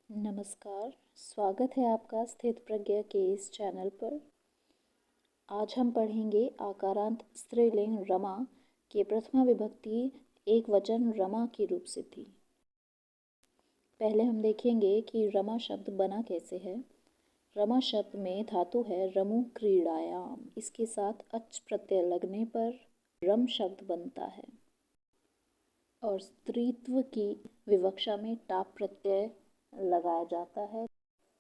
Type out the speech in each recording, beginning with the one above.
नमस्कार, स्वागत है आपका स्थित प्रज्ञा के इस चैनल पर। आज हम पढ़ेंगे आकारांत स्त्रीलिंग रमा के प्रथमा विभक्ति एकवचन रमा की रूप सिद्धि। पहले हम देखेंगे कि रमा शब्द बना कैसे है। रमा शब्द में धातु है रमु क्रीड़ायाम। इसके साथ अच प्रत्यय लगने पर रम शब्द बनता है और स्त्रीत्व की विवक्षा में टाप प्रत्यय लगाया जाता है।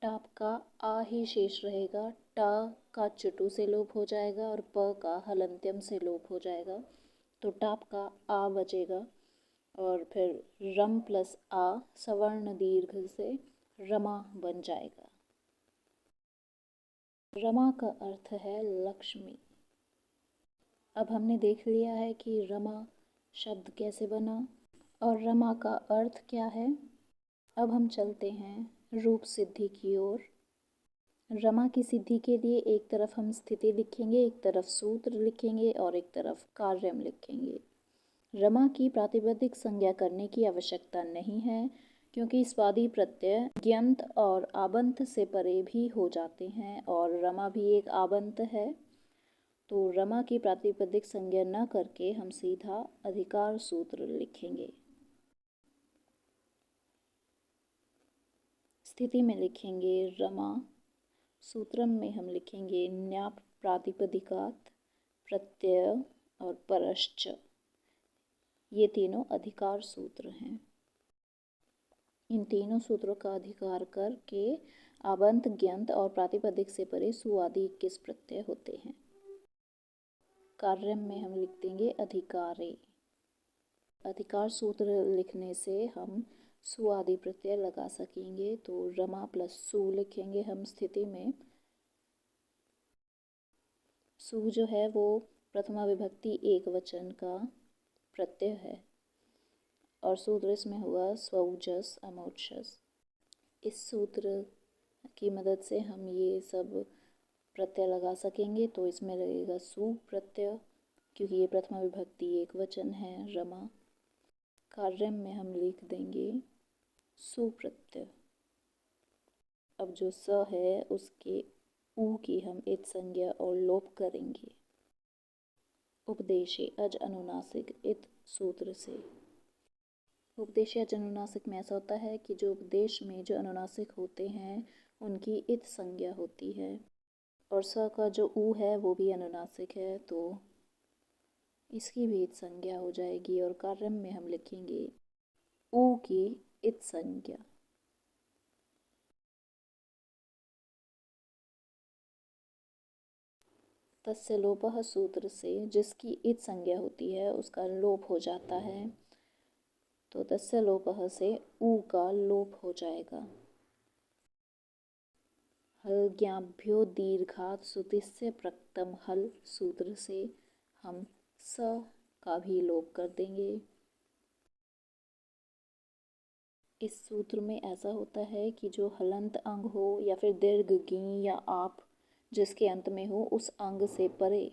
टाप का आ ही शेष रहेगा, टा का चुटु से लोप हो जाएगा और प का हलंत्यम से लोप हो जाएगा, तो टाप का आ बचेगा और फिर रम प्लस आ सवर्ण दीर्घ से रमा बन जाएगा। रमा का अर्थ है लक्ष्मी। अब हमने देख लिया है कि रमा शब्द कैसे बना और रमा का अर्थ क्या है। अब हम चलते हैं रूप सिद्धि की ओर। रमा की सिद्धि के लिए एक तरफ हम स्थिति लिखेंगे, एक तरफ सूत्र लिखेंगे और एक तरफ कार्यम लिखेंगे। रमा की प्रातिपदिक संज्ञा करने की आवश्यकता नहीं है क्योंकि स्वादि प्रत्यय ज्ञंत और आबंत से परे भी हो जाते हैं और रमा भी एक आबंत है। तो रमा की प्रातिपदिक संज्ञा न करके हम सीधा अधिकार सूत्र लिखेंगे। स्थिति में लिखेंगे रमा, सूत्रम में हम लिखेंगे न्याप प्रातिपदिकात प्रत्यय और परश्च। ये तीनों अधिकार सूत्र हैं। इन तीनों सूत्रों का अधिकार करके आबंत ज्ञंत और प्रातिपदिक से परे सुआदि 21 प्रत्यय होते हैं। कार्यम में हम लिख देंगे अधिकारे। अधिकार सूत्र लिखने से हम सुआदि प्रत्यय लगा सकेंगे, तो रमा प्लस सु लिखेंगे हम स्थिति में। सु जो है वो प्रथमा विभक्ति एक वचन का प्रत्यय है और सूत्र इसमें हुआ स्वौजस अमोक्षस। इस सूत्र की मदद से हम ये सब प्रत्यय लगा सकेंगे, तो इसमें लगेगा सु प्रत्यय क्योंकि ये प्रथमा विभक्ति एक वचन है रमा। कार्यम में हम लिख देंगे सुप्रत्यय। अब जो स है उसके ऊ की हम इत संज्ञा और लोप करेंगे। उपदेशे अज अनुनासिक इत सूत्र से। उपदेश अज अनुनासिक में ऐसा होता है कि जो उपदेश में जो अनुनासिक होते हैं उनकी इत संज्ञा होती है और स का जो ऊ है वो भी अनुनासिक है, तो इसकी भी इत संज्ञा हो जाएगी और कार्यम में हम लिखेंगे ऊ की इत संज्ञा। तस्य लोपः सूत्र से जिसकी इत संज्ञा होती है उसका लोप हो जाता है, तो तस्य लोपः से ऊ का लोप हो जाएगा। हल ज्ञाभ्यो दीर्घात सुतिस्य प्रक्तम हल सूत्र से हम स का भी लोप कर देंगे। इस सूत्र में ऐसा होता है कि जो हलंत अंग हो या फिर दीर्घ गी या आप जिसके अंत में हो उस अंग से परे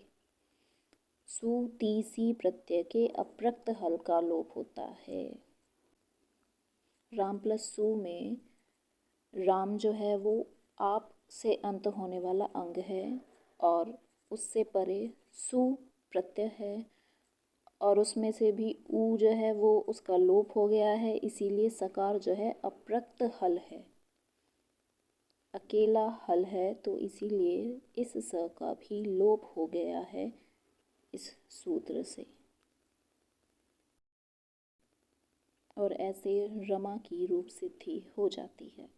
सु तीसी प्रत्यय के अप्रक्त हल का लोप होता है। राम प्लस सु में राम जो है वो आप से अंत होने वाला अंग है और उससे परे सु प्रत्यय है और उसमें से भी ऊ जो है वो उसका लोप हो गया है, इसीलिए सकार जो है अप्रक्त हल है, अकेला हल है, तो इसीलिए इस स का भी लोप हो गया है इस सूत्र से। और ऐसे रमा की रूप सिद्धि हो जाती है।